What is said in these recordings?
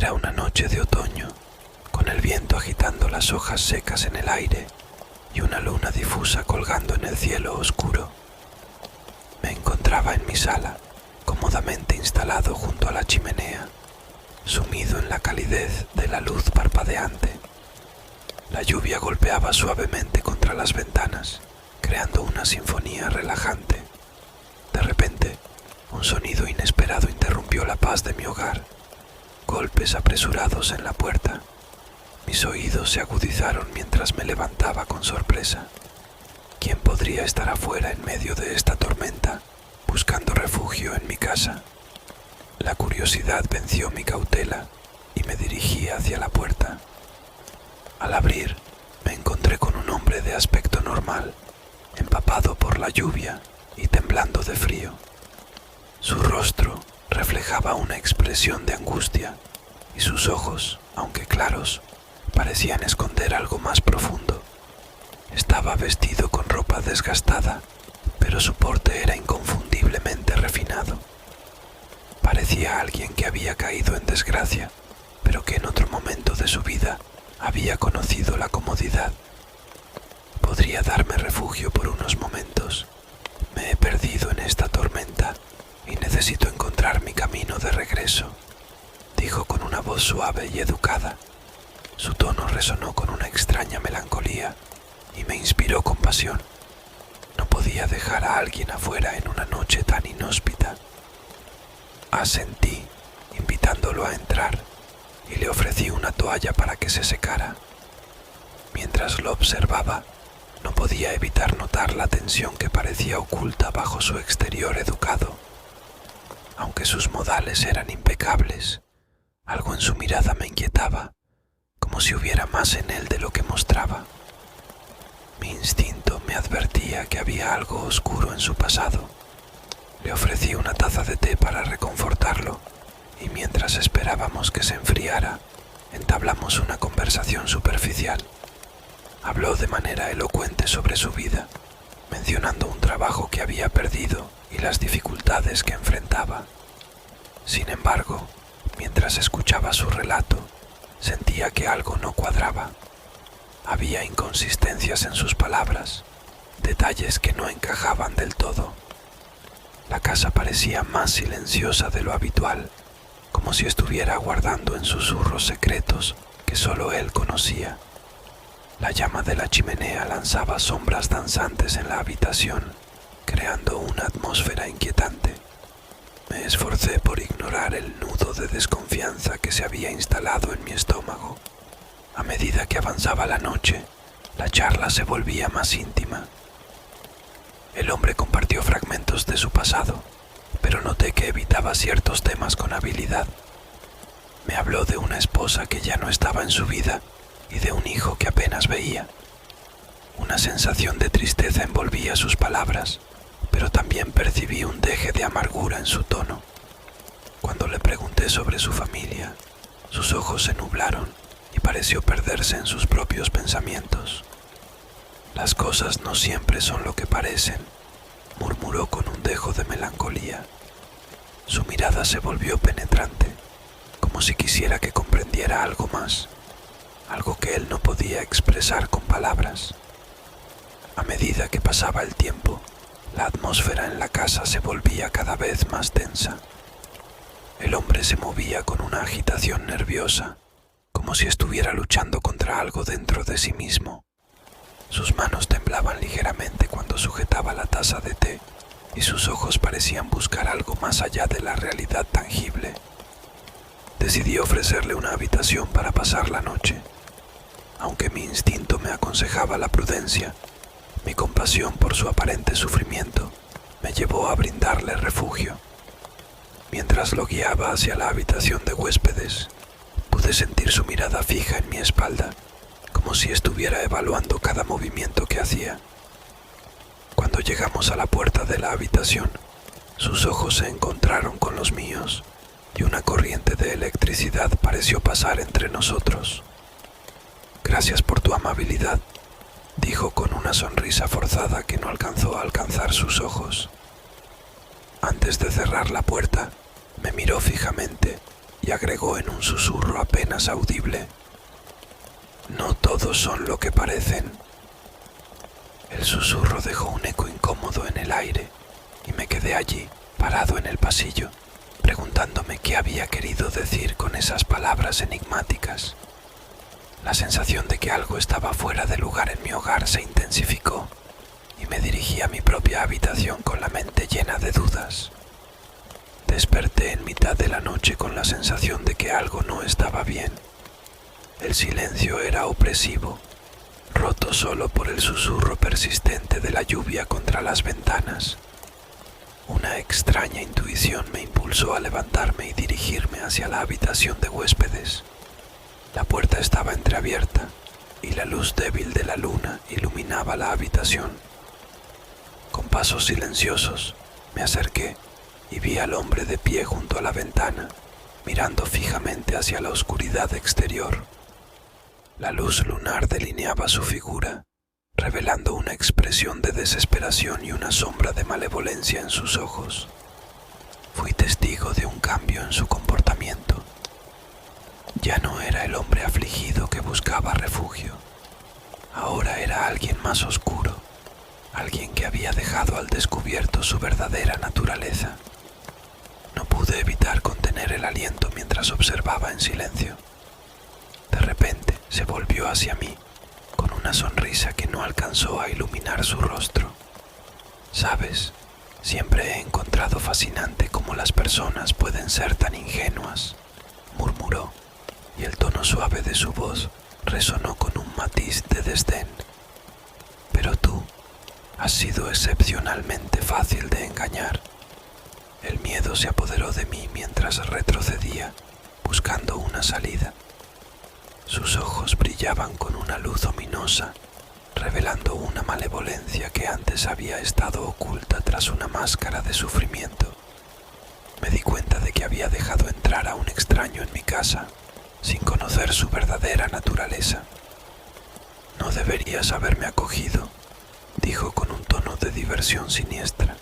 Era una noche de otoño, con el viento agitando las hojas secas en el aire y una luna difusa colgando en el cielo oscuro. Me encontraba en mi sala, cómodamente instalado junto a la chimenea, sumido en la calidez de la luz parpadeante. La lluvia golpeaba suavemente contra las ventanas, creando una sinfonía relajante. De repente, un sonido inesperado interrumpió la paz de mi hogar. Golpes apresurados en la puerta. Mis oídos se agudizaron mientras me levantaba con sorpresa. ¿Quién podría estar afuera en medio de esta tormenta, buscando refugio en mi casa? La curiosidad venció mi cautela y me dirigí hacia la puerta. Al abrir, me encontré con un hombre de aspecto normal, empapado por la lluvia y temblando de frío. Su rostro reflejaba una expresión de angustia y sus ojos, aunque claros, parecían esconder algo más profundo. Estaba vestido con ropa desgastada, pero su porte era inconfundiblemente refinado. Parecía alguien que había caído en desgracia, pero que en otro momento de su vida había conocido la comodidad. ¿Podría darme refugio por unos momentos? Me he perdido en esta tormenta y necesito encontrar mi camino de regreso, dijo con una voz suave y educada. Su tono resonó con una extraña melancolía y me inspiró compasión. No podía dejar a alguien afuera en una noche tan inhóspita. Asentí, invitándolo a entrar, y le ofrecí una toalla para que se secara. Mientras lo observaba, no podía evitar notar la tensión que parecía oculta bajo su exterior educado. Aunque sus modales eran impecables, algo en su mirada me inquietaba, como si hubiera más en él de lo que mostraba. Mi instinto me advertía que había algo oscuro en su pasado. Le ofrecí una taza de té para reconfortarlo, y mientras esperábamos que se enfriara, entablamos una conversación superficial. Habló de manera elocuente sobre su vida, mencionando un trabajo que había perdido y las dificultades que enfrentaba. Sin embargo, mientras escuchaba su relato, sentía que algo no cuadraba. Había inconsistencias en sus palabras, detalles que no encajaban del todo. La casa parecía más silenciosa de lo habitual, como si estuviera guardando en susurros secretos que solo él conocía. La llama de la chimenea lanzaba sombras danzantes en la habitación, creando una atmósfera inquietante. Me esforcé por ignorar el nudo de desconfianza que se había instalado en mi estómago. A medida que avanzaba la noche, la charla se volvía más íntima. El hombre compartió fragmentos de su pasado, pero noté que evitaba ciertos temas con habilidad. Me habló de una esposa que ya no estaba en su vida y de un hijo que apenas veía. Una sensación de tristeza envolvía sus palabras, pero también percibí un deje de amargura en su tono. Cuando le pregunté sobre su familia, sus ojos se nublaron y pareció perderse en sus propios pensamientos. Las cosas no siempre son lo que parecen, murmuró con un dejo de melancolía. Su mirada se volvió penetrante, como si quisiera que comprendiera algo más, algo que él no podía expresar con palabras. A medida que pasaba el tiempo, la atmósfera en la casa se volvía cada vez más tensa. El hombre se movía con una agitación nerviosa, como si estuviera luchando contra algo dentro de sí mismo. Sus manos temblaban ligeramente cuando sujetaba la taza de té y sus ojos parecían buscar algo más allá de la realidad tangible. Decidí ofrecerle una habitación para pasar la noche. Aunque mi instinto me aconsejaba la prudencia, mi compasión por su aparente sufrimiento me llevó a brindarle refugio. Mientras lo guiaba hacia la habitación de huéspedes, pude sentir su mirada fija en mi espalda, como si estuviera evaluando cada movimiento que hacía. Cuando llegamos a la puerta de la habitación, sus ojos se encontraron con los míos y una corriente de electricidad pareció pasar entre nosotros. «Gracias por tu amabilidad», dijo con una sonrisa forzada que no alcanzó a alcanzar sus ojos. Antes de cerrar la puerta, me miró fijamente y agregó en un susurro apenas audible: «No todos son lo que parecen». El susurro dejó un eco incómodo en el aire y me quedé allí, parado en el pasillo, preguntándome qué había querido decir con esas palabras enigmáticas. La sensación de que algo estaba fuera de lugar en mi hogar se intensificó y me dirigí a mi propia habitación con la mente llena de dudas. Desperté en mitad de la noche con la sensación de que algo no estaba bien. El silencio era opresivo, roto solo por el susurro persistente de la lluvia contra las ventanas. Una extraña intuición me impulsó a levantarme y dirigirme hacia la habitación de huéspedes. La puerta estaba entreabierta y la luz débil de la luna iluminaba la habitación. Con pasos silenciosos me acerqué y vi al hombre de pie junto a la ventana, mirando fijamente hacia la oscuridad exterior. La luz lunar delineaba su figura, revelando una expresión de desesperación y una sombra de malevolencia en sus ojos. Fui testigo de un cambio en su comportamiento. Ya no era el hombre afligido que buscaba refugio. Ahora era alguien más oscuro, alguien que había dejado al descubierto su verdadera naturaleza. No pude evitar contener el aliento mientras observaba en silencio. De repente se volvió hacia mí, con una sonrisa que no alcanzó a iluminar su rostro. «Sabes, siempre he encontrado fascinante cómo las personas pueden ser tan ingenuas», murmuró, y el tono suave de su voz resonó con un matiz de desdén. «Pero tú has sido excepcionalmente fácil de engañar». El miedo se apoderó de mí mientras retrocedía, buscando una salida. Sus ojos brillaban con una luz ominosa, revelando una malevolencia que antes había estado oculta tras una máscara de sufrimiento. Me di cuenta de que había dejado entrar a un extraño en mi casa, sin conocer su verdadera naturaleza. «No deberías haberme acogido», dijo con un tono de diversión siniestra.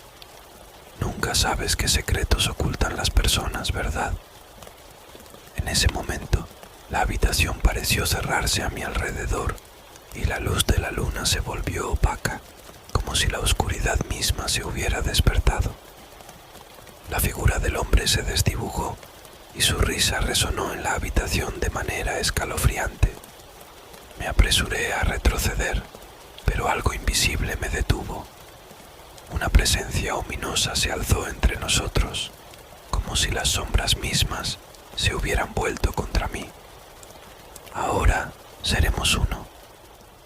«Nunca sabes qué secretos ocultan las personas, ¿verdad?». En ese momento, la habitación pareció cerrarse a mi alrededor y la luz de la luna se volvió opaca, como si la oscuridad misma se hubiera despertado. La figura del hombre se desdibujó y su risa resonó en la habitación de manera escalofriante. Me apresuré a retroceder, pero algo invisible me detuvo. Una presencia ominosa se alzó entre nosotros, como si las sombras mismas se hubieran vuelto contra mí. «Ahora seremos uno»,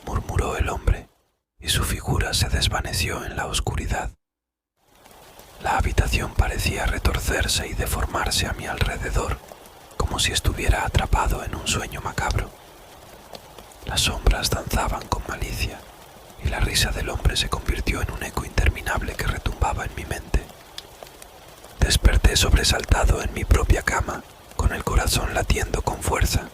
murmuró el hombre, y su figura se desvaneció en la oscuridad. La habitación parecía retorcerse y deformarse a mi alrededor, como si estuviera atrapado en un sueño macabro. Las sombras danzaban con malicia, y la risa del hombre se convirtió en un eco interminable que retumbaba en mi mente. Desperté sobresaltado en mi propia cama, con el corazón latiendo con fuerza.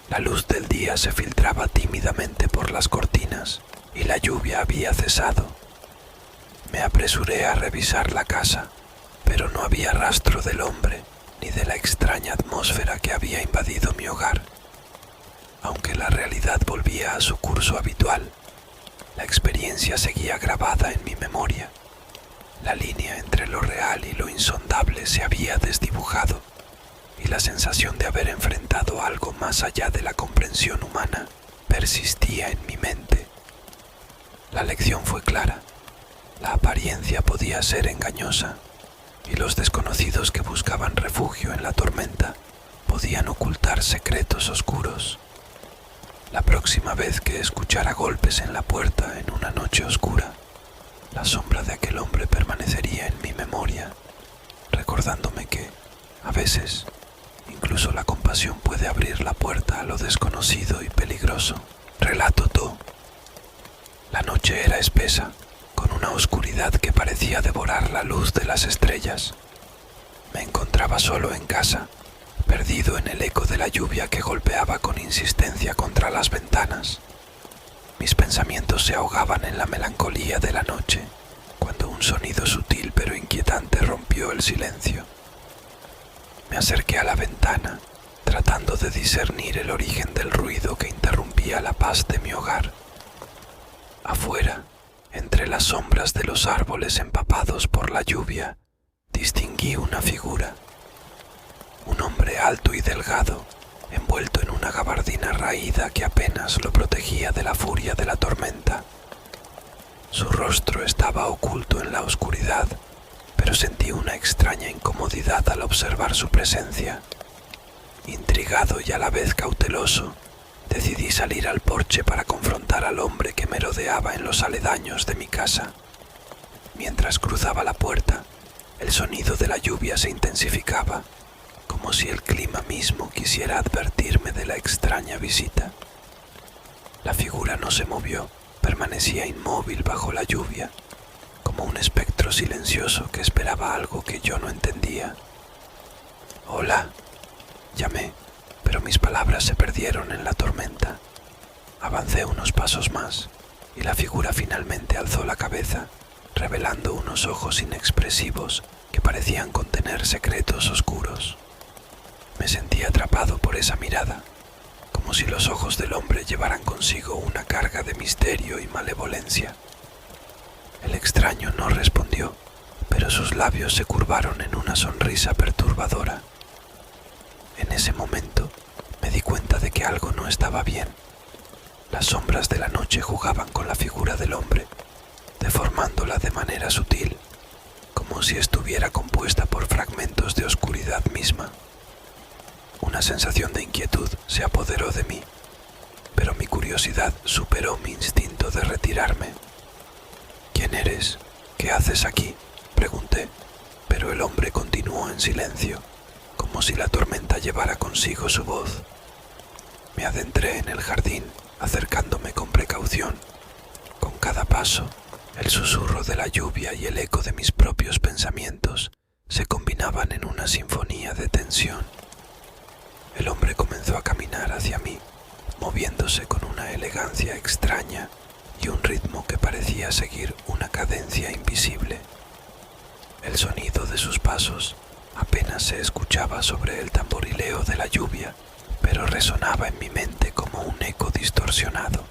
La luz del día se filtraba tímidamente por las cortinas y la lluvia había cesado. Me apresuré a revisar la casa, pero no había rastro del hombre ni de la extraña atmósfera que había invadido mi hogar. Aunque la realidad volvía a su curso habitual, la experiencia seguía grabada en mi memoria. La línea entre lo real y lo insondable se había desdibujado, y la sensación de haber enfrentado algo más allá de la comprensión humana persistía en mi mente. La lección fue clara. La apariencia podía ser engañosa, y los desconocidos que buscaban refugio en la tormenta podían ocultar secretos oscuros. La próxima vez que escuchara golpes en la puerta en una noche oscura, la sombra de aquel hombre permanecería en mi memoria, recordándome que, a veces, incluso la compasión puede abrir la puerta a lo desconocido y peligroso. Relató To. La noche era espesa, con una oscuridad que parecía devorar la luz de las estrellas. Me encontraba solo en casa, perdido en el eco de la lluvia que golpeaba con insistencia contra las ventanas. Mis pensamientos se ahogaban en la melancolía de la noche, cuando un sonido sutil pero inquietante rompió el silencio. Me acerqué a la ventana, tratando de discernir el origen del ruido que interrumpía la paz de mi hogar. Afuera, entre las sombras de los árboles empapados por la lluvia, distinguí una figura. Un hombre alto y delgado, envuelto en una gabardina raída que apenas lo protegía de la furia de la tormenta. Su rostro estaba oculto en la oscuridad, pero sentí una extraña incomodidad al observar su presencia. Intrigado y a la vez cauteloso, decidí salir al porche para confrontar al hombre que merodeaba en los aledaños de mi casa. Mientras cruzaba la puerta, el sonido de la lluvia se intensificaba, como si el clima mismo quisiera advertirme de la extraña visita. La figura no se movió, permanecía inmóvil bajo la lluvia, como un espectro silencioso que esperaba algo que yo no entendía. «Hola», llamé, pero mis palabras se perdieron en la tormenta. Avancé unos pasos más y la figura finalmente alzó la cabeza, revelando unos ojos inexpresivos que parecían contener secretos oscuros. Me sentí atrapado por esa mirada, como si los ojos del hombre llevaran consigo una carga de misterio y malevolencia. El extraño no respondió, pero sus labios se curvaron en una sonrisa perturbadora. En ese momento me di cuenta de que algo no estaba bien. Las sombras de la noche jugaban con la figura del hombre, deformándola de manera sutil, como si estuviera compuesta por fragmentos de oscuridad misma. Una sensación de inquietud se apoderó de mí, pero mi curiosidad superó mi instinto de retirarme. «¿Quién eres? ¿Qué haces aquí?», pregunté, pero el hombre continuó en silencio, como si la tormenta llevara consigo su voz. Me adentré en el jardín, acercándome con precaución. Con cada paso, el susurro de la lluvia y el eco de mis propios pensamientos se combinaban en una sinfonía de tensión. El hombre comenzó a caminar hacia mí, moviéndose con una elegancia extraña y un ritmo que parecía seguir una cadencia invisible. El sonido de sus pasos apenas se escuchaba sobre el tamborileo de la lluvia, pero resonaba en mi mente como un eco distorsionado.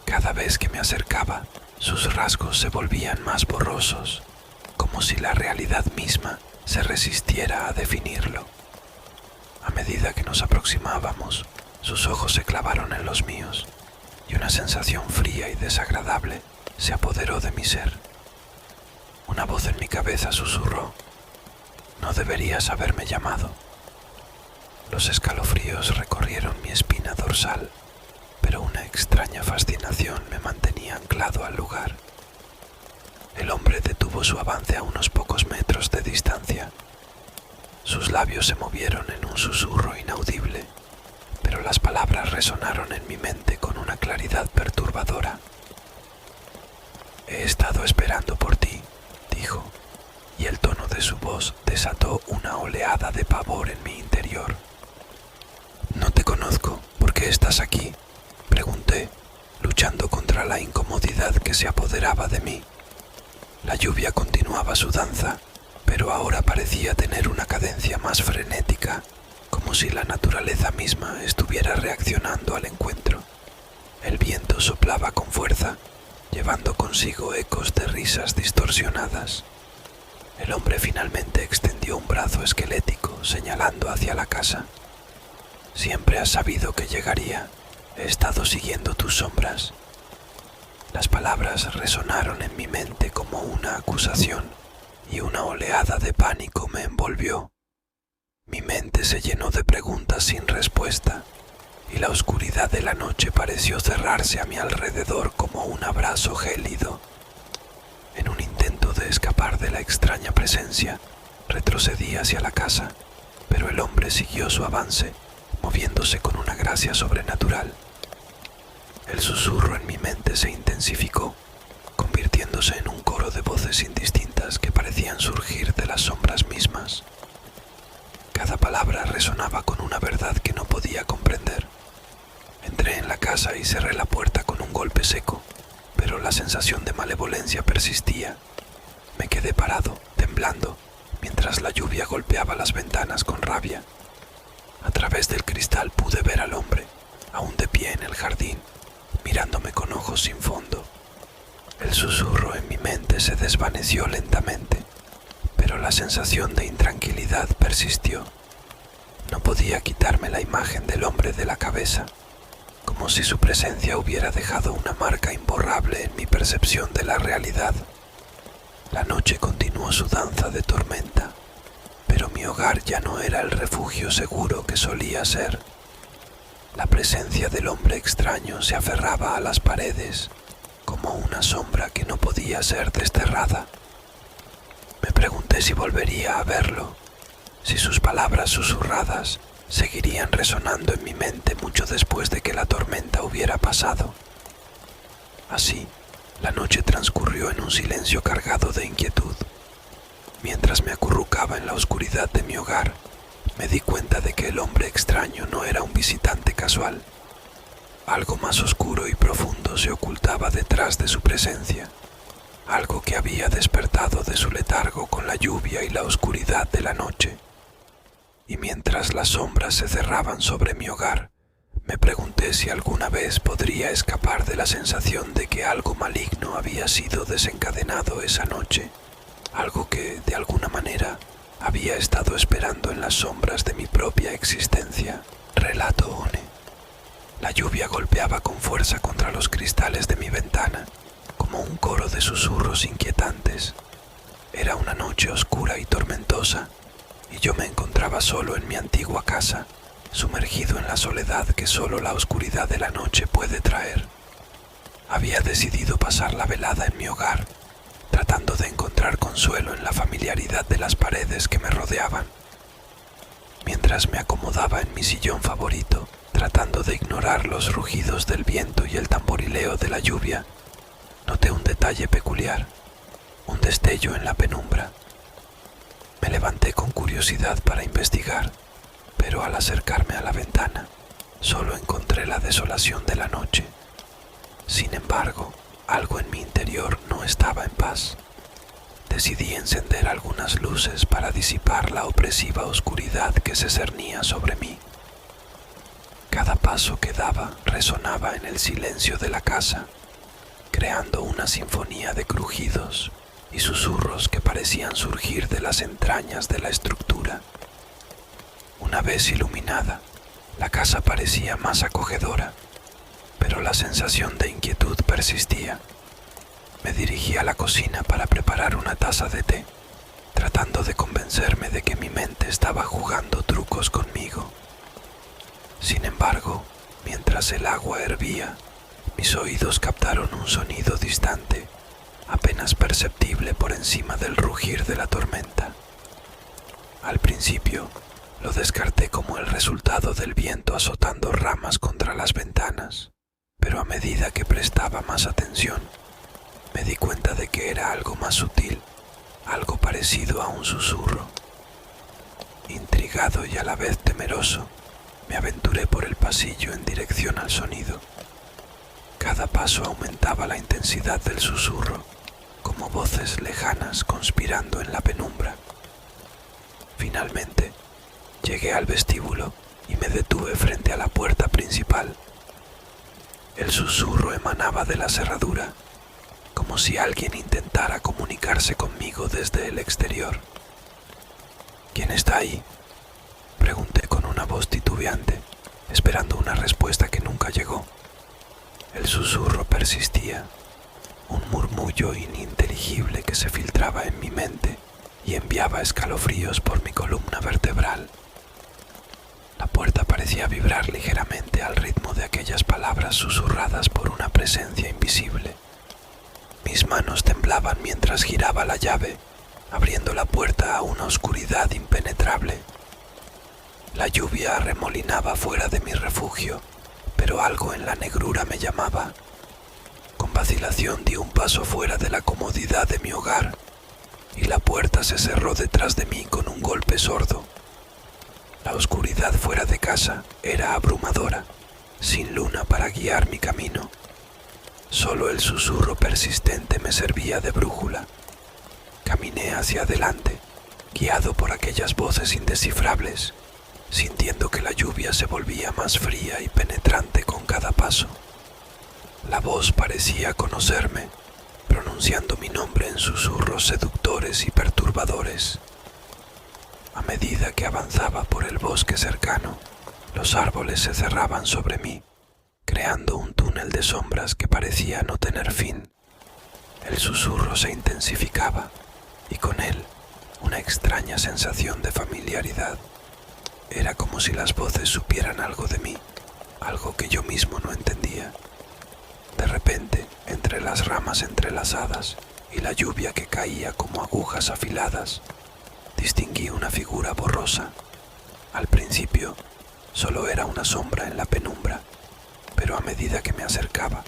Cada vez que me acercaba, sus rasgos se volvían más borrosos, como si la realidad misma se resistiera a definirlo. A medida que nos aproximábamos, sus ojos se clavaron en los míos, y una sensación fría y desagradable se apoderó de mi ser. Una voz en mi cabeza susurró: «No deberías haberme llamado». Los escalofríos recorrieron mi espina dorsal, pero una extraña fascinación me mantenía anclado al lugar. El hombre detuvo su avance a unos pocos metros de distancia. Sus labios se movieron en un susurro inaudible, pero las palabras resonaron en mi mente con una claridad perturbadora. «He estado esperando por ti», dijo, y el tono de su voz desató una oleada de pavor en mi interior. «No te conozco. ¿Por qué estás aquí?», pregunté, luchando contra la incomodidad que se apoderaba de mí. La lluvia continuaba su danza, pero ahora parecía tener una cadencia más frenética, como si la naturaleza misma estuviera reaccionando al encuentro. El viento soplaba con fuerza, llevando consigo ecos de risas distorsionadas. El hombre finalmente extendió un brazo esquelético señalando hacia la casa. «Siempre has sabido que llegaría. He estado siguiendo tus sombras». Las palabras resonaron en mi mente como una acusación, y una oleada de pánico me envolvió. Mi mente se llenó de preguntas sin respuesta, y la oscuridad de la noche pareció cerrarse a mi alrededor como un abrazo gélido. En un intento de escapar de la extraña presencia, retrocedí hacia la casa, pero el hombre siguió su avance, moviéndose con una gracia sobrenatural. El susurro en mi mente se intensificó, convirtiéndose en un coro de voces indistintas que parecían surgir de las sombras mismas. Cada palabra resonaba con una verdad que no podía comprender. Entré en la casa y cerré la puerta con un golpe seco, pero la sensación de malevolencia persistía. Me quedé parado, temblando, mientras la lluvia golpeaba las ventanas con rabia. A través del cristal pude ver al hombre, aún de pie en el jardín, mirándome con ojos sin fondo. El susurro en mi mente se desvaneció lentamente, pero la sensación de intranquilidad persistió. No podía quitarme la imagen del hombre de la cabeza, como si su presencia hubiera dejado una marca imborrable en mi percepción de la realidad. La noche continuó su danza de tormenta, pero mi hogar ya no era el refugio seguro que solía ser. La presencia del hombre extraño se aferraba a las paredes, como una sombra que no podía ser desterrada. Me pregunté si volvería a verlo, si sus palabras susurradas seguirían resonando en mi mente mucho después de que la tormenta hubiera pasado. Así, la noche transcurrió en un silencio cargado de inquietud. Mientras me acurrucaba en la oscuridad de mi hogar, me di cuenta de que el hombre extraño no era un visitante casual. Algo más oscuro y profundo se ocultaba detrás de su presencia, algo que había despertado de su letargo con la lluvia y la oscuridad de la noche. Y mientras las sombras se cerraban sobre mi hogar, me pregunté si alguna vez podría escapar de la sensación de que algo maligno había sido desencadenado esa noche, algo que, de alguna manera, había estado esperando en las sombras de mi propia existencia. Relato One. La lluvia golpeaba con fuerza contra los cristales de mi ventana, como un coro de susurros inquietantes. Era una noche oscura y tormentosa, y yo me encontraba solo en mi antigua casa, sumergido en la soledad que solo la oscuridad de la noche puede traer. Había decidido pasar la velada en mi hogar, tratando de encontrar consuelo en la familiaridad de las paredes que me rodeaban. Mientras me acomodaba en mi sillón favorito, tratando de ignorar los rugidos del viento y el tamborileo de la lluvia, noté un detalle peculiar, un destello en la penumbra. Me levanté con curiosidad para investigar, pero al acercarme a la ventana, solo encontré la desolación de la noche. Sin embargo, algo en mi interior no estaba en paz. Decidí encender algunas luces para disipar la opresiva oscuridad que se cernía sobre mí. Cada paso que daba resonaba en el silencio de la casa, creando una sinfonía de crujidos y susurros que parecían surgir de las entrañas de la estructura. Una vez iluminada, la casa parecía más acogedora, pero la sensación de inquietud persistía. Me dirigí a la cocina para preparar una taza de té, tratando de convencerme de que mi mente estaba jugando trucos conmigo. Sin embargo, mientras el agua hervía, mis oídos captaron un sonido distante, apenas perceptible por encima del rugir de la tormenta. Al principio, lo descarté como el resultado del viento azotando ramas contra las ventanas, pero a medida que prestaba más atención, me di cuenta de que era algo más sutil, algo parecido a un susurro. Intrigado y a la vez temeroso, me aventuré por el pasillo en dirección al sonido. Cada paso aumentaba la intensidad del susurro, como voces lejanas conspirando en la penumbra. Finalmente, llegué al vestíbulo y me detuve frente a la puerta principal. El susurro emanaba de la cerradura, como si alguien intentara comunicarse conmigo desde el exterior. ¿Quién está ahí?, pregunté con una voz titubeante, esperando una respuesta que nunca llegó. El susurro persistía, un murmullo ininteligible que se filtraba en mi mente y enviaba escalofríos por mi columna vertebral. La puerta parecía vibrar ligeramente al ritmo de aquellas palabras susurradas por una presencia invisible. Mis manos temblaban mientras giraba la llave, abriendo la puerta a una oscuridad impenetrable. La lluvia arremolinaba fuera de mi refugio, pero algo en la negrura me llamaba. Con vacilación di un paso fuera de la comodidad de mi hogar, y la puerta se cerró detrás de mí con un golpe sordo. La oscuridad fuera de casa era abrumadora, sin luna para guiar mi camino. Solo el susurro persistente me servía de brújula. Caminé hacia adelante, guiado por aquellas voces indescifrables, sintiendo que la lluvia se volvía más fría y penetrante con cada paso. La voz parecía conocerme, pronunciando mi nombre en susurros seductores y perturbadores. A medida que avanzaba por el bosque cercano, los árboles se cerraban sobre mí, creando un túnel de sombras que parecía no tener fin. El susurro se intensificaba y con él una extraña sensación de familiaridad. Era como si las voces supieran algo de mí, algo que yo mismo no entendía. De repente, entre las ramas entrelazadas y la lluvia que caía como agujas afiladas, distinguí una figura borrosa. Al principio, solo era una sombra en la penumbra, pero a medida que me acercaba,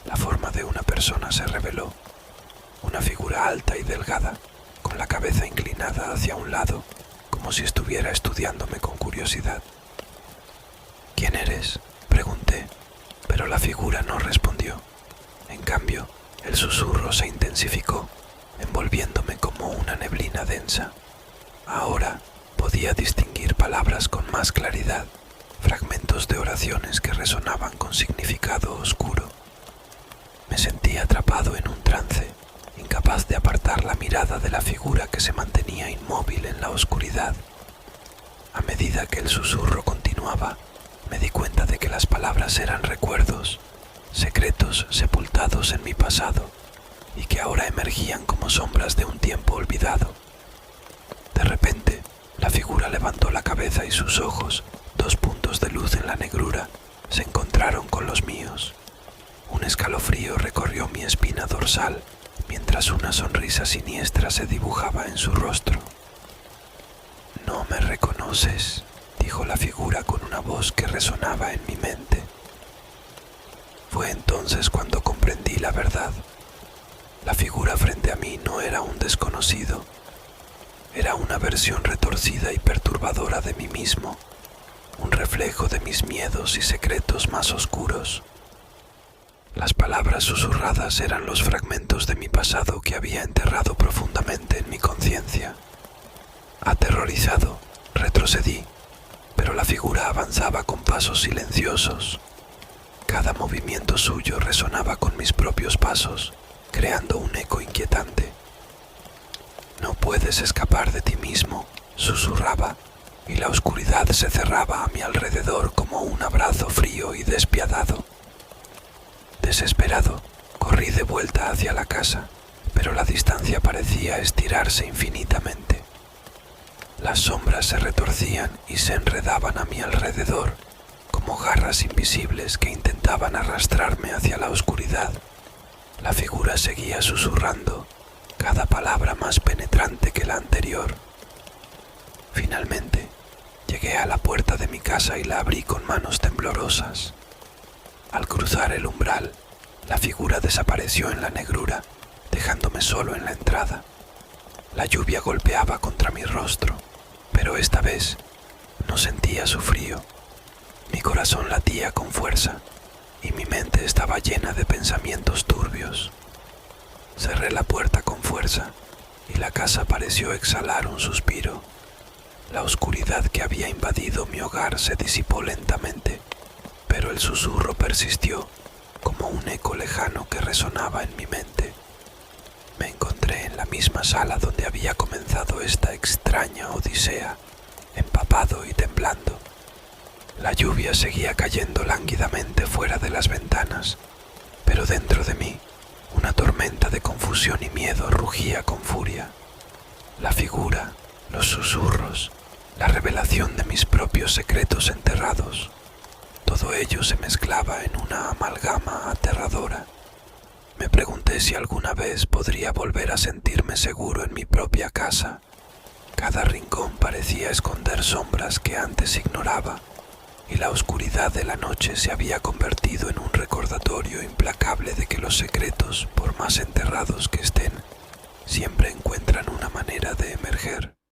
la forma de una persona se reveló. Una figura alta y delgada, con la cabeza inclinada hacia un lado, como si estuviera estudiándome con curiosidad. «¿Quién eres?», pregunté, pero la figura no respondió. En cambio, el susurro se intensificó, envolviéndome como una neblina densa. Ahora podía distinguir palabras con más claridad, fragmentos de oraciones que resonaban con significado oscuro. Me sentí atrapado en un trance, incapaz de apartar la mirada de la figura que se mantenía inmóvil en la oscuridad. A medida que el susurro continuaba, me di cuenta de que las palabras eran recuerdos, secretos sepultados en mi pasado y que ahora emergían como sombras de un tiempo olvidado. De repente, la figura levantó la cabeza y sus ojos, dos puntos de luz en la negrura, se encontraron con los míos. Un escalofrío recorrió mi espina dorsal, mientras una sonrisa siniestra se dibujaba en su rostro. «No me reconoces», dijo la figura con una voz que resonaba en mi mente. Fue entonces cuando comprendí la verdad. La figura frente a mí no era un desconocido. Era una versión retorcida y perturbadora de mí mismo, un reflejo de mis miedos y secretos más oscuros. Las palabras susurradas eran los fragmentos de mi pasado que había enterrado profundamente en mi conciencia. Aterrorizado, retrocedí, pero la figura avanzaba con pasos silenciosos. Cada movimiento suyo resonaba con mis propios pasos, creando un eco inquietante. «No puedes escapar de ti mismo», susurraba, y la oscuridad se cerraba a mi alrededor como un abrazo frío y despiadado. Desesperado, corrí de vuelta hacia la casa, pero la distancia parecía estirarse infinitamente. Las sombras se retorcían y se enredaban a mi alrededor, como garras invisibles que intentaban arrastrarme hacia la oscuridad. La figura seguía susurrando, cada palabra más penetrante que la anterior. Finalmente, llegué a la puerta de mi casa y la abrí con manos temblorosas. Al cruzar el umbral, la figura desapareció en la negrura, dejándome solo en la entrada. La lluvia golpeaba contra mi rostro, pero esta vez no sentía su frío. Mi corazón latía con fuerza y mi mente estaba llena de pensamientos turbios. Cerré la puerta con fuerza y la casa pareció exhalar un suspiro. La oscuridad que había invadido mi hogar se disipó lentamente, pero el susurro persistió como un eco lejano que resonaba en mi mente. Me encontré en la misma sala donde había comenzado esta extraña odisea, empapado y temblando. La lluvia seguía cayendo lánguidamente fuera de las ventanas, pero dentro de mí una tormenta de confusión y miedo rugía con furia. La figura, los susurros, la revelación de mis propios secretos enterrados, todo ello se mezclaba en una amalgama aterradora. Me pregunté si alguna vez podría volver a sentirme seguro en mi propia casa. Cada rincón parecía esconder sombras que antes ignoraba, y la oscuridad de la noche se había convertido en un recordatorio implacable de que los secretos, por más enterrados que estén, siempre encuentran una manera de emerger.